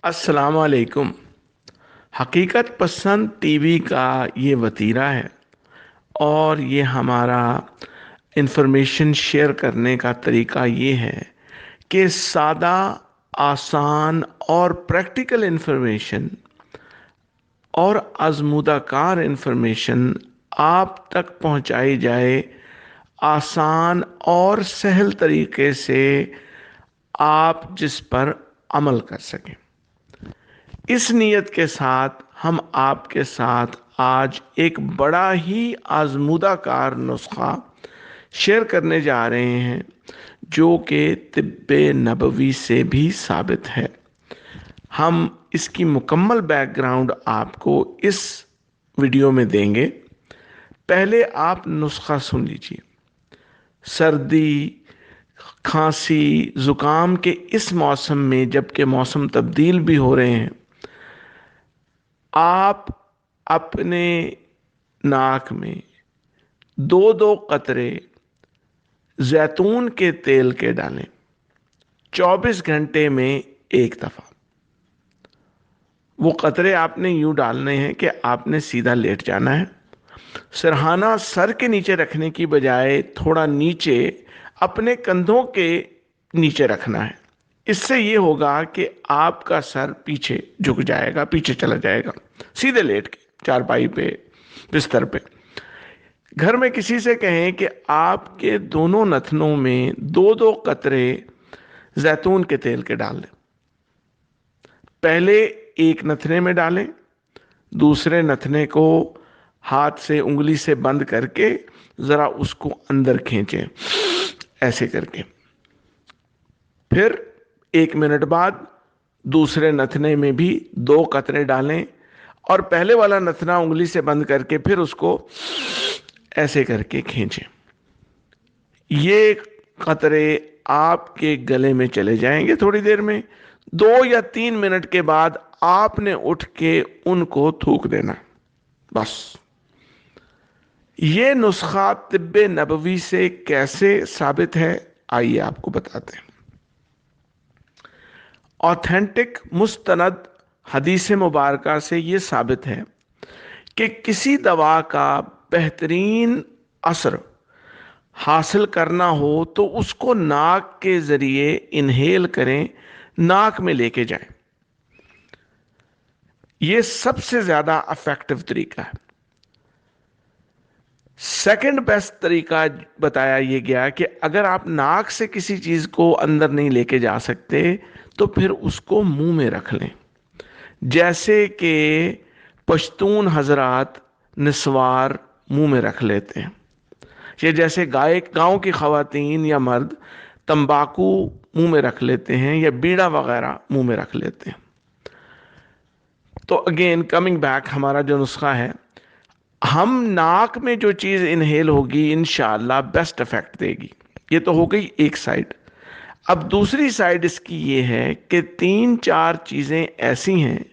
अस्सलाम वालेकुम। हकीकत पसंद टीवी का ये वतीरा है और ये हमारा इंफॉर्मेशन शेयर करने का तरीका ये है कि सादा, आसान और प्रैक्टिकल इंफॉर्मेशन और आजमूदा कार इंफॉर्मेशन आप तक पहुंचाई जाए आसान और सहल तरीके से, आप जिस पर अमल कर सकें। इस नीयत के साथ हम आपके साथ आज एक बड़ा ही आजमूदा कार नुस्खा शेयर करने जा रहे हैं जो कि तिब्बे नबवी से भी साबित है। हम इसकी मुकम्मल बैकग्राउंड आपको इस वीडियो में देंगे। पहले आप नुस्खा सुन लीजिए। सर्दी, खांसी, ज़ुकाम के इस मौसम में, जबकि मौसम तब्दील भी हो रहे हैं, आप अपने नाक में दो दो कतरे जैतून के तेल के डालें 24 घंटे में एक दफ़ा। वो कतरे आपने यूं डालने हैं कि आपने सीधा लेट जाना है। सिरहाना सर के नीचे रखने की बजाय थोड़ा नीचे अपने कंधों के नीचे रखना है। इससे ये होगा कि आपका सर पीछे झुक जाएगा, पीछे चला जाएगा। सीधे लेट के चारपाई पे, बिस्तर पे। घर में किसी से कहें कि आपके दोनों नथनों में दो दो कतरे जैतून के तेल के डाल दें। पहले एक नथने में डालें, दूसरे नथने को हाथ से, उंगली से बंद करके जरा उसको अंदर खींचें, ऐसे करके। फिर 1 मिनट बाद दूसरे नथने में भी 2 कतरे डालें और पहले वाला नथना उंगली से बंद करके फिर उसको ऐसे करके खींचें। ये कतरे आपके गले में चले जाएंगे थोड़ी देर में। 2 या 3 मिनट के बाद आपने उठ के उनको थूक देना, बस। ये नुस्खा तिब्बे नबवी से कैसे साबित है, आइए आपको बताते हैं। ऑथेंटिक मुस्तनद हदीस मुबारका से ये साबित है कि किसी दवा का बेहतरीन असर हासिल करना हो तो उसको नाक के ज़रिए इनहेल करें, नाक में लेके जाएं। ये सबसे ज़्यादा इफेक्टिव तरीका है। सेकंड बेस्ट तरीका बताया ये गया कि अगर आप नाक से किसी चीज़ को अंदर नहीं लेके जा सकते तो फिर उसको मुंह में रख लें। जैसे कि पश्तून हजरात निस्वार मुंह में रख लेते हैं, या जैसे गांव की खवातीन या मर्द तंबाकू मुंह में रख लेते हैं या बीड़ा वगैरह मुंह में रख लेते हैं। तो अगेन कमिंग बैक, हमारा जो नुस्खा है, हम नाक में जो चीज़ इनहेल होगी इंशाअल्लाह बेस्ट इफेक्ट देगी। ये तो हो गई एक साइड। अब दूसरी साइड इसकी ये है कि 3-4 चीज़ें ऐसी हैं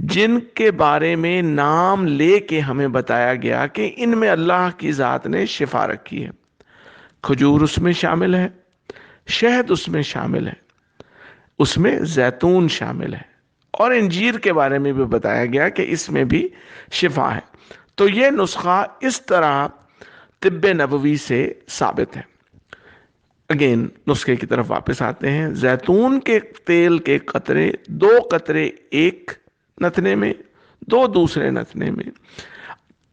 जिनके बारे में नाम लेके हमें बताया गया कि इनमें अल्लाह की ज़ात ने शिफा रखी है। खजूर उसमें शामिल है, शहद उसमें शामिल है, उसमें जैतून शामिल है, और इंजीर के बारे में भी बताया गया कि इसमें भी शिफा है। तो ये नुस्खा इस तरह तिब्बे नबवी से साबित है। अगेन नुस्खे की तरफ वापस आते हैं। जैतून के तेल के कतरे, 2 कतरे एक नथने में, 2 दूसरे नथने में,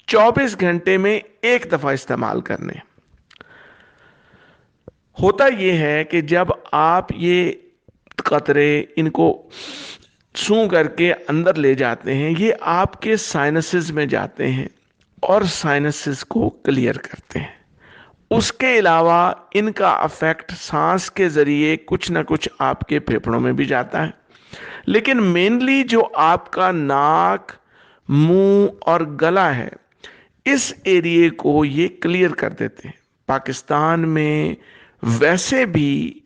24 घंटे में एक दफा इस्तेमाल करने। होता यह है कि जब आप ये कतरे इनको सूं करके अंदर ले जाते हैं, ये आपके साइनसेस में जाते हैं और साइनसेस को क्लियर करते हैं। उसके अलावा इनका अफेक्ट सांस के जरिए कुछ ना कुछ आपके फेफड़ों में भी जाता है, लेकिन मेनली जो आपका नाक, मुंह और गला है, इस एरिए को ये क्लियर कर देते हैं। पाकिस्तान में वैसे भी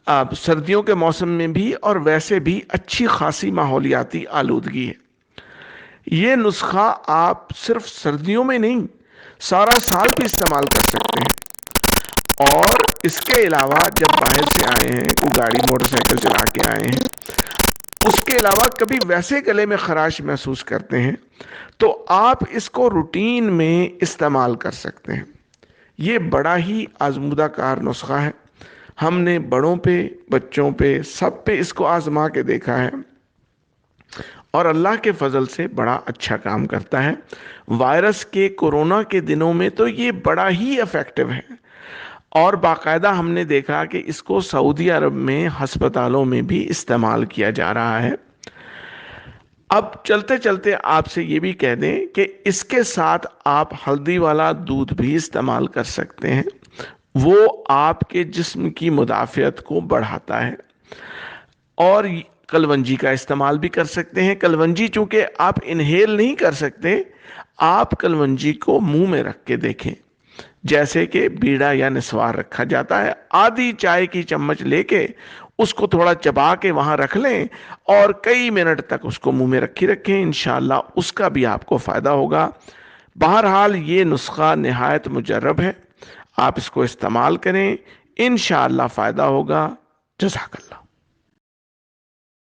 अब सर्दियों के मौसम में भी और वैसे भी अच्छी खासी माहौलियाती आलूदगी है। ये नुस्खा आप सिर्फ सर्दियों में नहीं, सारा साल भी इस्तेमाल कर सकते हैं। और इसके अलावा जब बाहर से आए हैं, कोई गाड़ी मोटरसाइकिल चला के आए हैं, اس کے علاوہ کبھی ویسے گلے میں خراش محسوس کرتے ہیں تو آپ اس کو روٹین میں استعمال کر سکتے ہیں. یہ بڑا ہی آزمودہ کار نسخہ ہے. ہم نے بڑوں پہ، بچوں پہ، سب پہ اس کو آزما کے دیکھا ہے اور اللہ کے فضل سے بڑا اچھا کام کرتا ہے. وائرس کے کورونا کے دنوں میں تو یہ بڑا ہی افیکٹو ہے، اور باقاعدہ ہم نے دیکھا کہ اس کو سعودی عرب میں ہسپتالوں میں بھی استعمال کیا جا رہا ہے. اب چلتے چلتے آپ سے یہ بھی کہہ دیں کہ اس کے ساتھ آپ ہلدی والا دودھ بھی استعمال کر سکتے ہیں. وہ آپ کے جسم کی مدافعت کو بڑھاتا ہے. اور کلونجی کا استعمال بھی کر سکتے ہیں. کلونجی چونکہ آپ انہیل نہیں کر سکتے، آپ کلونجی کو منہ میں رکھ کے دیکھیں، جیسے کہ بیڑا یا نسوار رکھا جاتا ہے. آدھی چائے کی چمچ لے کے اس کو تھوڑا چبا کے وہاں رکھ لیں اور کئی منٹ تک اس کو منہ میں رکھی رکھیں. انشاءاللہ اس کا بھی آپ کو فائدہ ہوگا. بہرحال یہ نسخہ نہایت مجرب ہے، آپ اس کو استعمال کریں، انشاءاللہ فائدہ ہوگا. جزاک اللہ.